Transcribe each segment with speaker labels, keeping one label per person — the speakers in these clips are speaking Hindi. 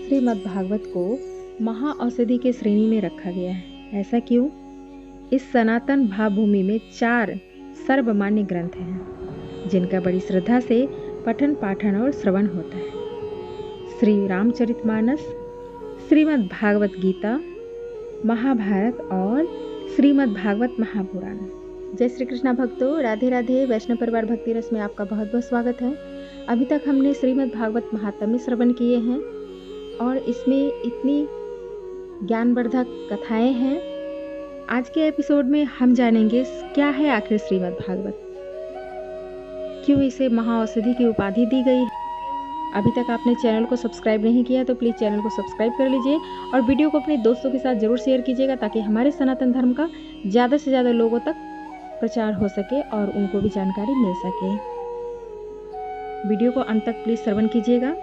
Speaker 1: श्रीमद् भागवत को महाऔषधि के श्रेणी में रखा गया है। ऐसा क्यों? इस सनातन भावभूमि में 4 सर्वमान्य ग्रंथ हैं जिनका बड़ी श्रद्धा से पठन पाठन और श्रवण होता है। श्री रामचरितमानस, श्रीमद् भागवत गीता, महाभारत और श्रीमद् भागवत महापुराण। जय श्री कृष्णा भक्तों, राधे राधे। वैष्णव परिवार भक्ति रस में आपका बहुत बहुत स्वागत है। अभी तक हमने श्रीमद् भागवत महात्म्य श्रवण किए हैं और इसमें इतनी ज्ञानवर्धक कथाएं हैं। आज के एपिसोड में हम जानेंगे क्या है आखिर श्रीमद् भागवत, क्यों इसे महाऔषधि की उपाधि दी गई है। अभी तक आपने चैनल को सब्सक्राइब नहीं किया तो प्लीज़ चैनल को सब्सक्राइब कर लीजिए और वीडियो को अपने दोस्तों के साथ ज़रूर शेयर कीजिएगा ताकि हमारे सनातन धर्म का ज़्यादा से ज़्यादा लोगों तक प्रचार हो सके और उनको भी जानकारी मिल सके। वीडियो को अंत तक प्लीज़ श्रवण कीजिएगा।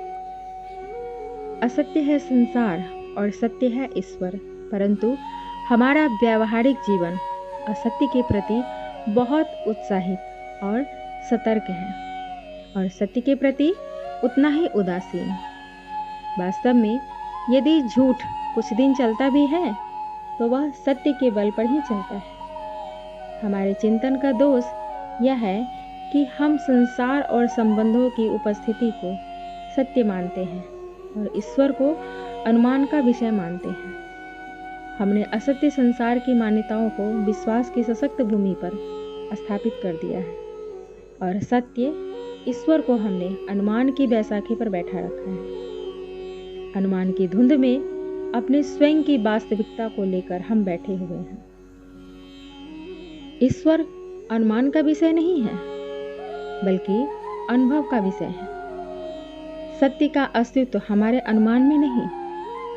Speaker 1: असत्य है संसार और सत्य है ईश्वर, परंतु हमारा व्यावहारिक जीवन असत्य के प्रति बहुत उत्साहित और सतर्क है और सत्य के प्रति उतना ही उदासीन। वास्तव में यदि झूठ कुछ दिन चलता भी है तो वह सत्य के बल पर ही चलता है। हमारे चिंतन का दोष यह है कि हम संसार और संबंधों की उपस्थिति को सत्य मानते हैं और ईश्वर को अनुमान का विषय मानते हैं। हमने असत्य संसार की मान्यताओं को विश्वास की सशक्त भूमि पर स्थापित कर दिया है और सत्य ईश्वर को हमने अनुमान की बैसाखी पर बैठा रखा है। अनुमान की धुंध में अपने स्वयं की वास्तविकता को लेकर हम बैठे हुए हैं। ईश्वर अनुमान का विषय नहीं है बल्कि अनुभव का विषय है। सत्य का अस्तित्व हमारे अनुमान में नहीं,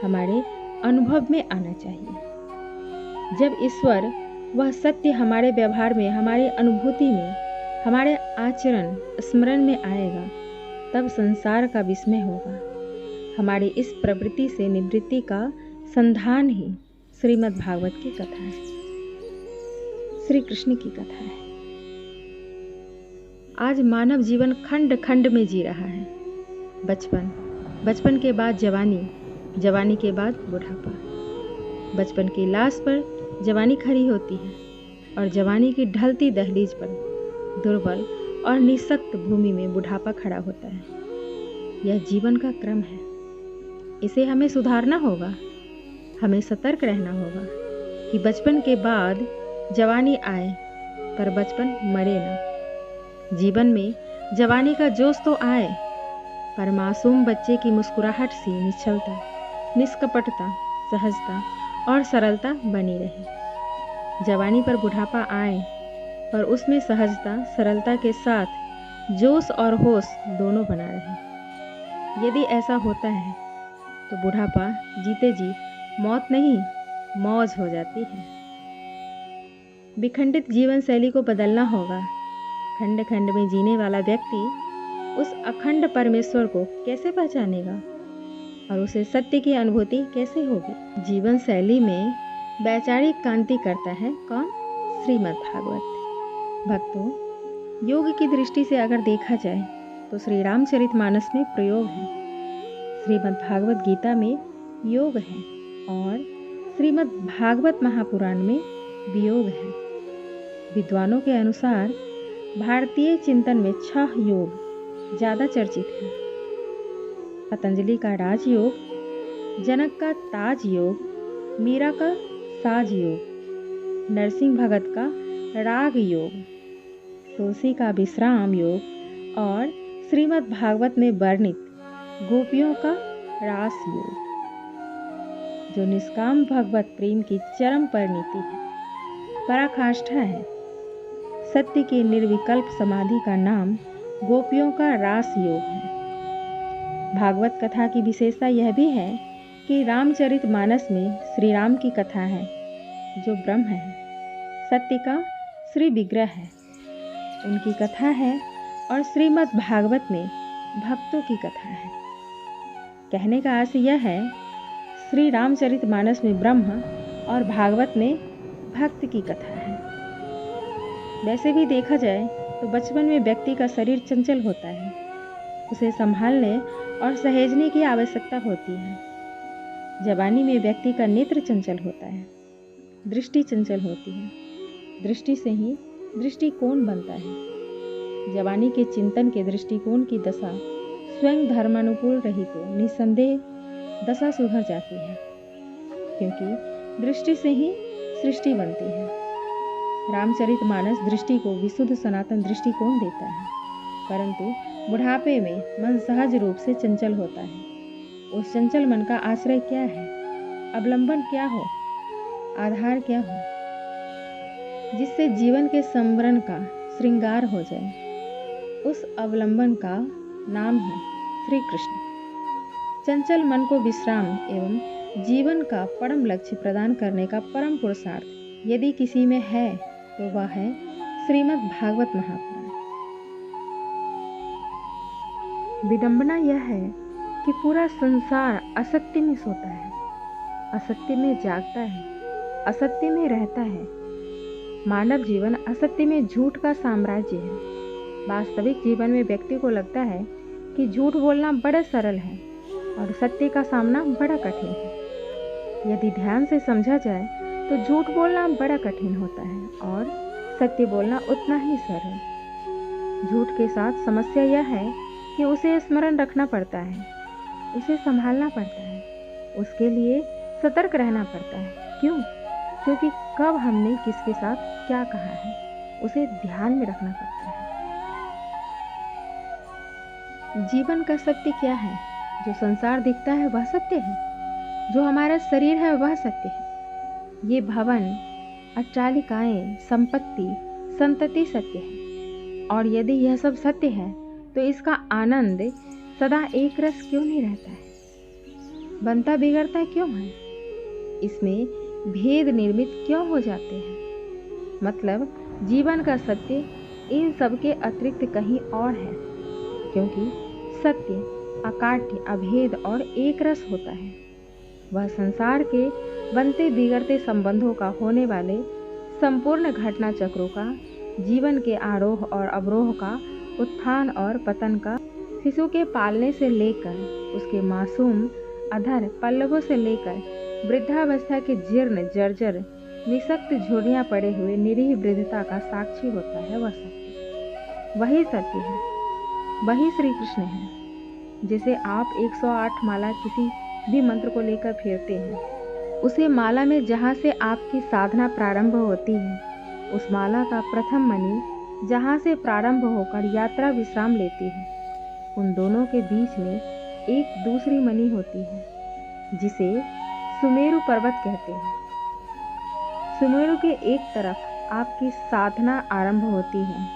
Speaker 1: हमारे अनुभव में आना चाहिए। जब ईश्वर वह सत्य हमारे व्यवहार में, हमारी अनुभूति में, हमारे आचरण स्मरण में आएगा तब संसार का विस्मय होगा। हमारी इस प्रवृत्ति से निवृत्ति का संधान ही श्रीमद् भागवत की कथा है, श्री कृष्ण की कथा है। आज मानव जीवन खंड खंड में जी रहा है। बचपन के बाद जवानी, जवानी के बाद बुढ़ापा। बचपन की लाश पर जवानी खड़ी होती है और जवानी की ढलती दहलीज पर दुर्बल और निःशक्त भूमि में बुढ़ापा खड़ा होता है। यह जीवन का क्रम है। इसे हमें सुधारना होगा। हमें सतर्क रहना होगा कि बचपन के बाद जवानी आए पर बचपन मरे ना। जीवन में जवानी का जोश तो आए पर मासूम बच्चे की मुस्कुराहट सी निश्चलता, निष्कपटता, सहजता और सरलता बनी रहे। जवानी पर बुढ़ापा आए पर उसमें सहजता, सरलता के साथ जोश और होश दोनों बना रहे। यदि ऐसा होता है तो बुढ़ापा जीते जी मौत नहीं, मौज हो जाती है। विखंडित जीवन शैली को बदलना होगा। खंड खंड में जीने वाला व्यक्ति उस अखंड परमेश्वर को कैसे पहचानेगा और उसे सत्य की अनुभूति कैसे होगी? जीवन शैली में वैचारिक क्रांति करता है कौन? श्रीमद् भागवत। भक्तों, योग की दृष्टि से अगर देखा जाए तो श्री रामचरितमानस में प्रयोग है, श्रीमद् भागवत गीता में योग है और श्रीमद् भागवत महापुराण में वियोग है। विद्वानों के अनुसार भारतीय चिंतन में 6 योग ज़्यादा चर्चित हैं। पतंजलि का राजयोग, जनक का ताज योग, मीरा का साज योग, नरसिंह भगत का राग योग, तुलसी का विश्राम योग और श्रीमद् भागवत में वर्णित गोपियों का रास योग, जो निष्काम भगवत प्रेम की चरम परिणति है, पराकाष्ठा है। सत्य की निर्विकल्प समाधि का नाम गोपियों का रास योग है। भागवत कथा की विशेषता यह भी है कि रामचरितमानस में श्री राम की कथा है जो ब्रह्म है, सत्य का श्री विग्रह है, उनकी कथा है और श्रीमद् भागवत में भक्तों की कथा है। कहने का अर्थ यह है, श्री रामचरितमानस में ब्रह्म और भागवत में भक्त की कथा है। वैसे भी देखा जाए तो बचपन में व्यक्ति का शरीर चंचल होता है, उसे संभालने और सहेजने की आवश्यकता होती है। जवानी में व्यक्ति का नेत्र चंचल होता है, दृष्टि चंचल होती है, दृष्टि से ही दृष्टिकोण बनता है। जवानी के चिंतन के दृष्टिकोण की दशा स्वयं धर्मानुकूल रही तो निसंदेह दशा सुधर जाती है, क्योंकि दृष्टि से ही सृष्टि बनती है। रामचरितमानस दृष्टि को विशुद्ध सनातन दृष्टिकोण देता है, परंतु बुढ़ापे में मन सहज रूप से चंचल होता है। उस चंचल मन का आश्रय क्या है, अवलंबन क्या हो, आधार क्या हो, जिससे जीवन के संवरण का श्रृंगार हो जाए? उस अवलंबन का नाम है श्री कृष्ण। चंचल मन को विश्राम एवं जीवन का परम लक्ष्य प्रदान करने का परम पुरुषार्थ यदि किसी में है तो वह है श्रीमद् भागवत महापुराण। विडंबना यह है कि पूरा संसार असत्य में सोता है, असत्य में जागता है, असत्य में रहता है। मानव जीवन असत्य में झूठ का साम्राज्य है। वास्तविक जीवन में व्यक्ति को लगता है कि झूठ बोलना बड़ा सरल है और सत्य का सामना बड़ा कठिन है। यदि ध्यान से समझा जाए तो झूठ बोलना बड़ा कठिन होता है और सत्य बोलना उतना ही सरल। झूठ के साथ समस्या यह है कि उसे स्मरण रखना पड़ता है, उसे संभालना पड़ता है, उसके लिए सतर्क रहना पड़ता है। क्यों? क्योंकि कब हमने किसके साथ क्या कहा है, उसे ध्यान में रखना पड़ता है। जीवन का सत्य क्या है? जो संसार दिखता है वह सत्य है, जो हमारा शरीर है वह सत्य है। ये भवन, अट्टालिकाएं, संपत्ति, संतति सत्य है। और यदि यह सब सत्य है तो इसका आनंद सदा एक रस क्यों नहीं रहता है? बनता बिगड़ता क्यों है? इसमें भेद निर्मित क्यों हो जाते हैं? मतलब जीवन का सत्य इन सब के अतिरिक्त कहीं और है, क्योंकि सत्य अकाट्य, अभेद और एक रस होता है। वह संसार के बनते बिगड़ते संबंधों का, होने वाले संपूर्ण घटना चक्रों का, जीवन के आरोह और अवरोह का, उत्थान और पतन का, शिशु के पालने से लेकर उसके मासूम अधर पल्लवों से लेकर वृद्धावस्था के जीर्ण जर्जर निशक्त झुर्रियां पड़े हुए निरीह वृद्धता का साक्षी होता है। वह सत्य, वही सत्य है, वही श्री कृष्ण है। जैसे आप 108 माला किसी भी मंत्र को लेकर फेरते हैं, उसे माला में जहाँ से आपकी साधना प्रारंभ होती है, उस माला का प्रथम मणि जहाँ से प्रारंभ होकर यात्रा विश्राम लेती है, उन दोनों के बीच में एक दूसरी मणि होती है जिसे सुमेरु पर्वत कहते हैं। सुमेरु के एक तरफ आपकी साधना आरंभ होती है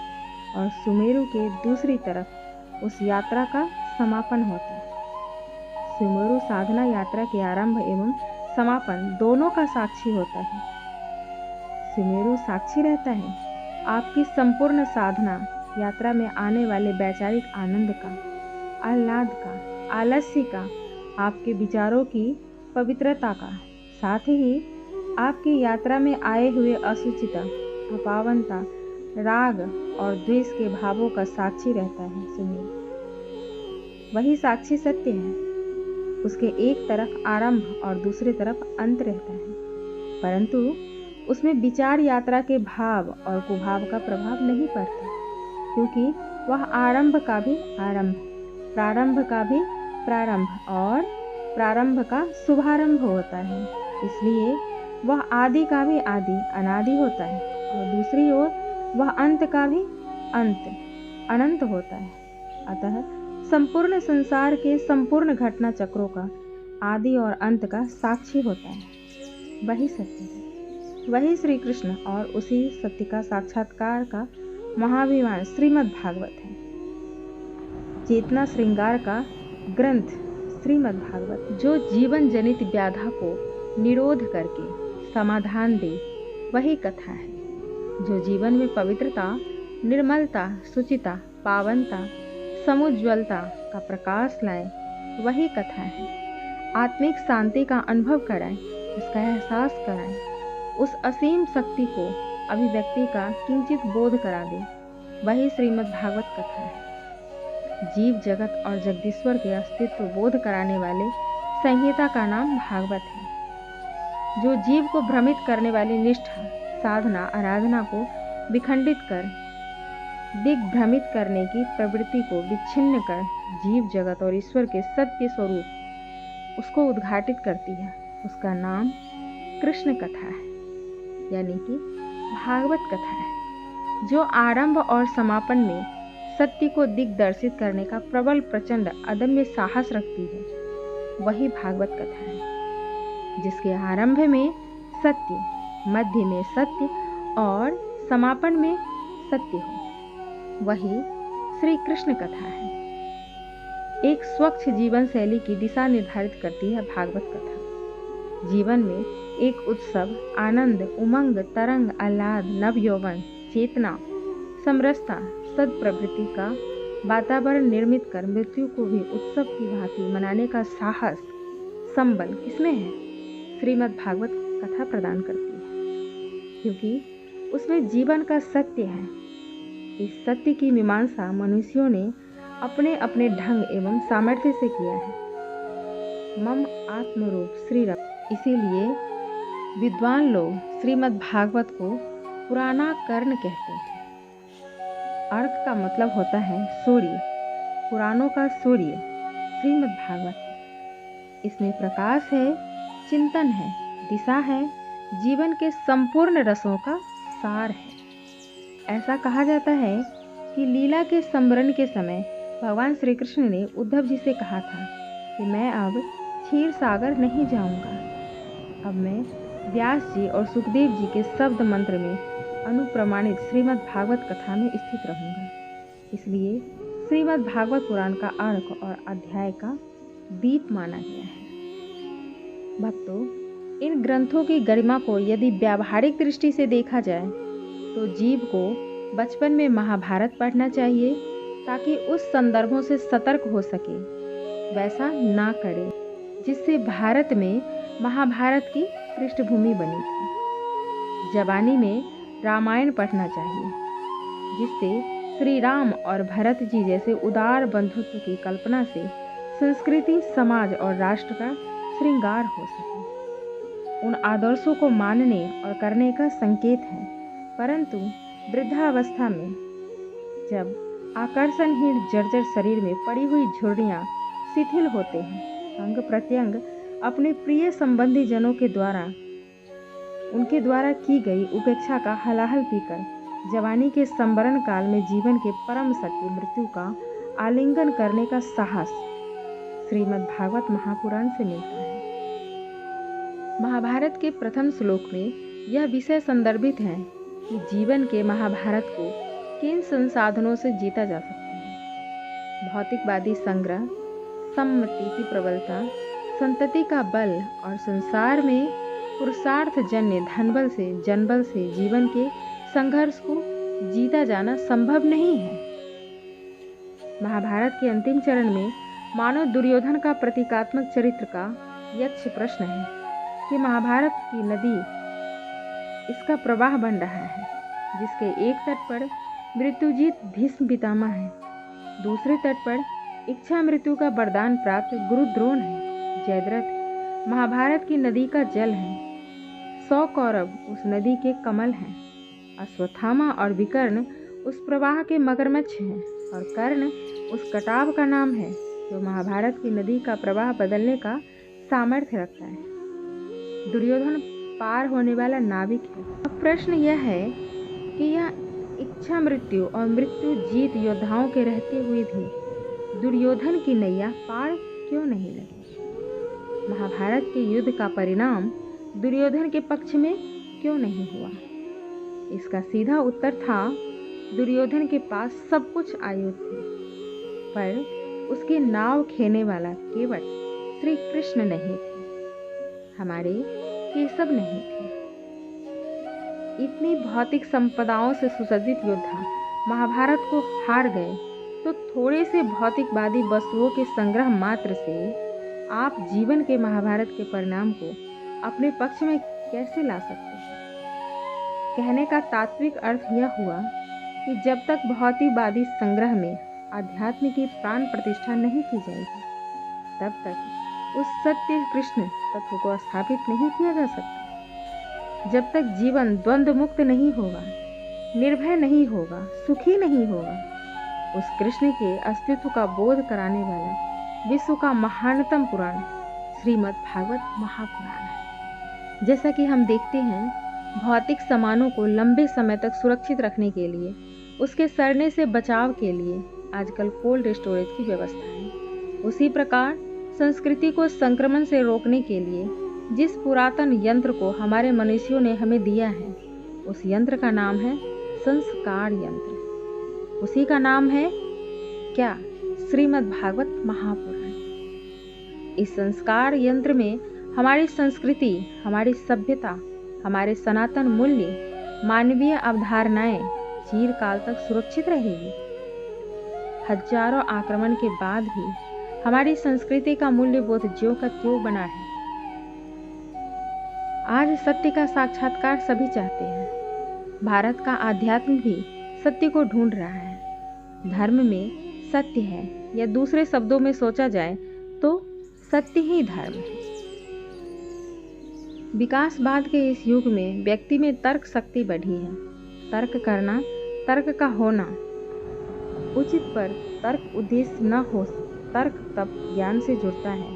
Speaker 1: और सुमेरु के दूसरी तरफ उस यात्रा का समापन होता है। सुमेरु साधना यात्रा के आरंभ एवं समापन दोनों का साक्षी होता है। सुमेरु साक्षी रहता है आपकी संपूर्ण साधना यात्रा में आने वाले वैचारिक आनंद का, आह्लाद का, आलस्य का, आपके विचारों की पवित्रता का, साथ ही आपकी यात्रा में आए हुए असुचिता, अपावनता, राग और द्वेष के भावों का साक्षी रहता है। सुमेरु वही साक्षी सत्य है। उसके एक तरफ आरंभ और दूसरी तरफ अंत रहता है, परंतु उसमें विचार यात्रा के भाव और कुभाव का प्रभाव नहीं पड़ता, क्योंकि वह आरंभ का भी आरंभ, प्रारंभ का भी प्रारंभ और प्रारंभ का शुभारंभ होता है। इसलिए वह आदि का भी आदि, अनादि होता है और दूसरी ओर वह अंत का भी अंत, अनंत होता है। अतः संपूर्ण संसार के संपूर्ण घटना चक्रों का आदि और अंत का साक्षी होता है। वही सत्य है, वही श्री कृष्ण और उसी सत्य का साक्षात्कार का महाविमान श्रीमद् भागवत है। चेतना श्रृंगार का ग्रंथ श्रीमद् भागवत, जो जीवन जनित व्याधा को निरोध करके समाधान दे, वही कथा है। जो जीवन में पवित्रता, निर्मलता, शुचिता, पावनता, समुज्ज्वलता का प्रकाश लाए, वही कथा है। आत्मिक शांति का अनुभव कराए, उसका एहसास कराए, उस असीम शक्ति को अभिव्यक्ति का किंचित बोध करा दे, वही श्रीमद् भागवत कथा है। जीव जगत और जगदीश्वर के अस्तित्व बोध कराने वाले संहिता का नाम भागवत है, जो जीव को भ्रमित करने वाली निष्ठा, साधना, आराधना को विखंडित कर दिग्भ्रमित करने की प्रवृत्ति को विच्छिन्न कर जीव जगत और ईश्वर के सत्य स्वरूप उसको उद्घाटित करती है। उसका नाम कृष्ण कथा है, यानी कि भागवत कथा है, जो आरंभ और समापन में सत्य को दिग्दर्शित करने का प्रबल प्रचंड अदम्य साहस रखती है। वही भागवत कथा है जिसके आरंभ में सत्य, मध्य में सत्य और समापन में सत्य हो, वही श्री कृष्ण कथा है। एक स्वच्छ जीवन शैली की दिशा निर्धारित करती है भागवत कथा। जीवन में एक उत्सव, आनंद, उमंग, तरंग, आह्लाद, नवयौवन, चेतना, समरसता, सद्प्रवृत्ति का वातावरण निर्मित कर मृत्यु को भी उत्सव की भांति मनाने का साहस, संबल किसमें है? श्रीमद् भागवत कथा प्रदान करती है, क्योंकि उसमें जीवन का सत्य है। इस सत्य की मीमांसा मनुष्यों ने अपने अपने ढंग एवं सामर्थ्य से किया है। मम आत्मरूप श्री रम। इसीलिए विद्वान लोग श्रीमद् भागवत को पुराना कर्ण कहते हैं। अर्क का मतलब होता है सूर्य। पुराणों का सूर्य श्रीमद् भागवत है। इसमें प्रकाश है, चिंतन है, दिशा है, जीवन के संपूर्ण रसों का सार है। ऐसा कहा जाता है कि लीला के संवरण के समय भगवान श्री कृष्ण ने उद्धव जी से कहा था कि मैं अब क्षीर सागर नहीं जाऊंगा, अब मैं व्यास जी और सुखदेव जी के शब्द मंत्र में अनुप्रमाणित श्रीमद् भागवत कथा में स्थित रहूंगा। इसलिए श्रीमद् भागवत पुराण का अर्क और अध्याय का दीप माना गया है। भक्तों, इन ग्रंथों की गरिमा को यदि व्यावहारिक दृष्टि से देखा जाए तो जीव को बचपन में महाभारत पढ़ना चाहिए, ताकि उस संदर्भों से सतर्क हो सके। वैसा ना करे जिससे भारत में महाभारत की पृष्ठभूमि बनी थी। जवानी में रामायण पढ़ना चाहिए, जिससे श्री राम और भरत जी जैसे उदार बंधुत्व की कल्पना से संस्कृति, समाज और राष्ट्र का श्रृंगार हो सके। उन आदर्शों को मानने और करने का संकेत है। परंतु वृद्धावस्था में जब आकर्षणहीन जर्जर शरीर में पड़ी हुई झुर्रियाँ शिथिल होते हैं, अंग प्रत्यंग अपने प्रिय संबंधी जनों के द्वारा उनके द्वारा की गई उपेक्षा का हलाहल पीकर जवानी के संवरण काल में जीवन के परम सत्य मृत्यु का आलिंगन करने का साहस श्रीमद् भागवत महापुराण से मिलता है। महाभारत के प्रथम श्लोक में यह विषय संदर्भित है कि जीवन के महाभारत को किन संसाधनों से जीता जा सकता है। भौतिकवादी संग्रह, सम्मति की प्रबलता, संतति का बल और संसार में पुरुषार्थ जन्य धनबल से, जनबल से जीवन के संघर्ष को जीता जाना संभव नहीं है। महाभारत के अंतिम चरण में मानव दुर्योधन का प्रतीकात्मक चरित्र का यक्ष प्रश्न है कि महाभारत की नदी इसका प्रवाह बन रहा है, जिसके एक तट पर मृत्युजीत भीष्म पितामह है, दूसरे तट पर इच्छा मृत्यु का वरदान प्राप्त गुरु द्रोण है। जयद्रथ महाभारत की नदी का जल है, 100 कौरव उस नदी के कमल हैं, अश्वत्थामा और विकर्ण उस प्रवाह के मगरमच्छ हैं, और कर्ण उस कटाव का नाम है जो महाभारत की नदी का प्रवाह बदलने का सामर्थ्य रखता है। दुर्योधन पार होने वाला नाविक है। अब प्रश्न यह है कि यह इच्छा मृत्यु और मृत्यु जीत योद्धाओं के रहते हुए भी दुर्योधन की नैया पार क्यों नहीं लगी? महाभारत के युद्ध का परिणाम दुर्योधन के पक्ष में क्यों नहीं हुआ? इसका सीधा उत्तर था, दुर्योधन के पास सब कुछ आयुध थे, पर उसके नाव खेने वाला केवल श्री कृष्ण नहीं थे, हमारे केशव नहीं थे। इतनी भौतिक संपदाओं से सुसज्जित योद्धा महाभारत को हार गए तो थोड़े से भौतिकवादी वस्तुओं के संग्रह मात्र से आप जीवन के महाभारत के परिणाम को अपने पक्ष में कैसे ला सकते हैं? कहने का तात्विक अर्थ यह हुआ कि जब तक भौतिकवादी संग्रह में अध्यात्म की प्राण प्रतिष्ठा नहीं की जाएगी, तब तक उस सत्य कृष्ण तत्व को स्थापित नहीं किया जा सकता। जब तक जीवन द्वंद्व मुक्त नहीं होगा, निर्भय नहीं होगा, सुखी नहीं होगा, उस कृष्ण के अस्तित्व का बोध कराने वाला विश्व का महानतम पुराण श्रीमद् भागवत महापुराण है। जैसा कि हम देखते हैं, भौतिक सामानों को लंबे समय तक सुरक्षित रखने के लिए, उसके सड़ने से बचाव के लिए आजकल कोल्ड स्टोरेज की व्यवस्था है। उसी प्रकार संस्कृति को संक्रमण से रोकने के लिए जिस पुरातन यंत्र को हमारे मनुष्यों ने हमें दिया है, उस यंत्र का नाम है संस्कार यंत्र। उसी का नाम है क्या? श्रीमद् भागवत महापुराण। इस संस्कार यंत्र में हमारी संस्कृति, हमारी सभ्यता, हमारे सनातन मूल्य, मानवीय अवधारणाएं चिरकाल तक सुरक्षित रहेगी। हजारों आक्रमण के बाद भी हमारी संस्कृति का मूल्यबोध ज्यों का त्यों बना है। आज सत्य का साक्षात्कार सभी चाहते हैं। भारत का आध्यात्म भी सत्य को ढूंढ रहा है। धर्म में सत्य है, या दूसरे शब्दों में सोचा जाए तो सत्य ही धर्म है। विकासवाद के इस युग में व्यक्ति में तर्क शक्ति बढ़ी है। तर्क करना, तर्क का होना उचित, पर तर्क उद्देश्य न हो। तर्क तब ज्ञान से जुड़ता है,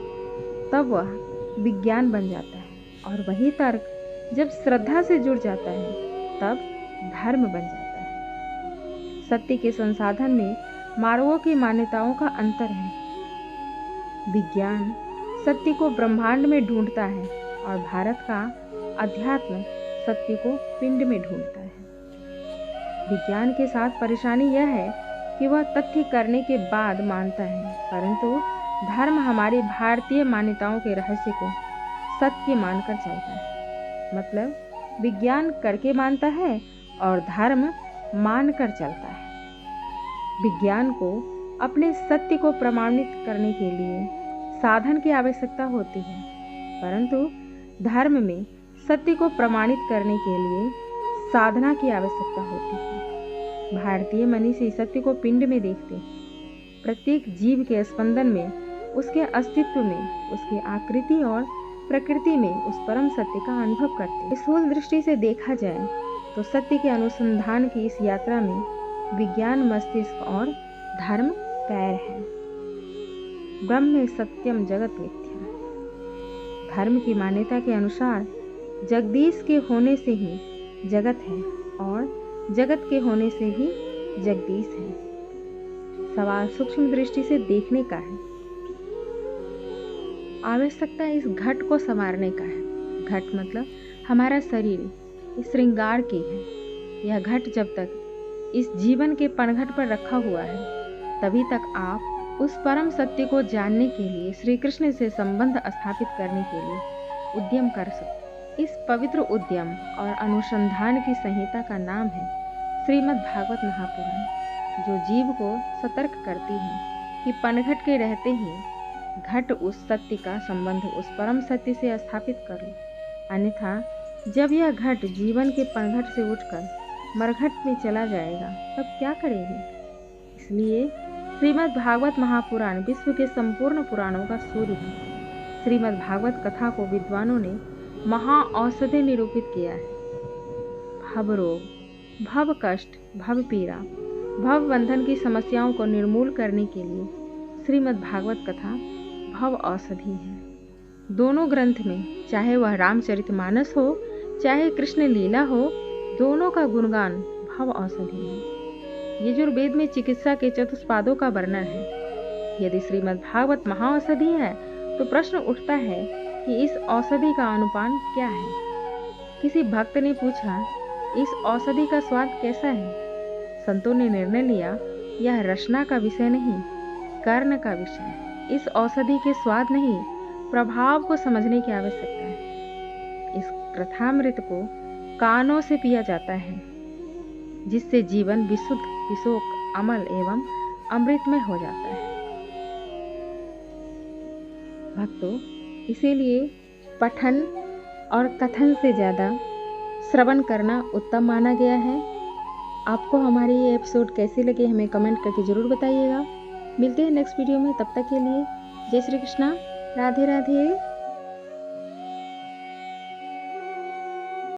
Speaker 1: तब वह विज्ञान बन जाता है, और वही तर्क जब श्रद्धा से जुड़ जाता है, तब धर्म बन जाता है। सत्य के संसाधन में मार्गों की मान्यताओं का अंतर है। विज्ञान सत्य को ब्रह्मांड में ढूंढता है, और भारत का अध्यात्म सत्य को पिंड में ढूंढता है। विज्ञान के साथ परेशानी यह है कि वह तथ्य करने के बाद मानता है, परंतु धर्म हमारी भारतीय मान्यताओं के रहस्य को सत्य मानकर चलता है। मतलब विज्ञान करके मानता है और धर्म मानकर चलता है। विज्ञान को अपने सत्य को प्रमाणित करने के लिए साधन की आवश्यकता होती है, परंतु धर्म में सत्य को प्रमाणित करने के लिए साधना की आवश्यकता होती है। भारतीय मनीषी सत्य को पिंड में देखते हैं। प्रत्येक जीव के स्पंदन में, उसके अस्तित्व में, उसकी आकृति और प्रकृति में उस परम सत्य का अनुभव करते हैं। स्थूल दृष्टि से देखा जाए तो सत्य के अनुसंधान की इस यात्रा में विज्ञान मस्तिष्क और धर्म पैर है। ब्रह्म सत्यम जगत मिथ्या। धर्म की मान्यता के अनुसार जगदीश के होने से ही जगत है, और जगत के होने से ही जगदीश है। सवाल सूक्ष्म दृष्टि से देखने का है। आवश्यकता इस घट को संवारने का है। घट मतलब हमारा शरीर, इस श्रृंगार की है। यह घट जब तक इस जीवन के पनघट पर रखा हुआ है, तभी तक आप उस परम सत्य को जानने के लिए, श्री कृष्ण से संबंध स्थापित करने के लिए उद्यम कर सकते। इस पवित्र उद्यम और अनुसंधान की संहिता का नाम है श्रीमद् भागवत महापुराण, जो जीव को सतर्क करती है कि पनघट के रहते ही घट उस सत्य का संबंध उस परम सत्य से स्थापित कर लो, अन्यथा जब यह घट जीवन के पनघट से उठकर मरघट में चला जाएगा, तब क्या करेंगे? इसलिए श्रीमद् भागवत महापुराण विश्व के संपूर्ण पुराणों का सूर्य है। श्रीमद् भागवत कथा को विद्वानों ने महाऔषधि निरूपित किया है। भव रोग, भव कष्ट, भव पीड़ा, भव बंधन की समस्याओं को निर्मूल करने के लिए श्रीमद् भागवत कथा भव औषधि है। दोनों ग्रंथ में, चाहे वह रामचरितमानस हो, चाहे कृष्ण लीला हो, दोनों का गुणगान भव औषधि है। यजुर्वेद में चिकित्सा के चतुष्पादों का वर्णन है। यदि श्रीमद् भागवत महाऔषधि है, तो प्रश्न उठता है कि इस औषधि का अनुपान क्या है? किसी भक्त ने पूछा, इस औषधि का स्वाद कैसा है? संतों ने निर्णय लिया, यह रचना का विषय नहीं, कर्ण का विषय है। इस औषधि के स्वाद नहीं, प्रभाव को समझने की आवश्यकता है। इस कथामृत को कानों से पिया जाता है, जिससे जीवन विशुद्ध, विशोक, अमल एवं अमृतमय हो जाता है। भक्तों, इसीलिए पठन और कथन से ज़्यादा श्रवण करना उत्तम माना गया है। आपको हमारे ये एपिसोड कैसे लगे, हमें कमेंट करके ज़रूर बताइएगा। मिलते हैं नेक्स्ट वीडियो में, तब तक के लिए जय श्री कृष्णा, राधे राधे।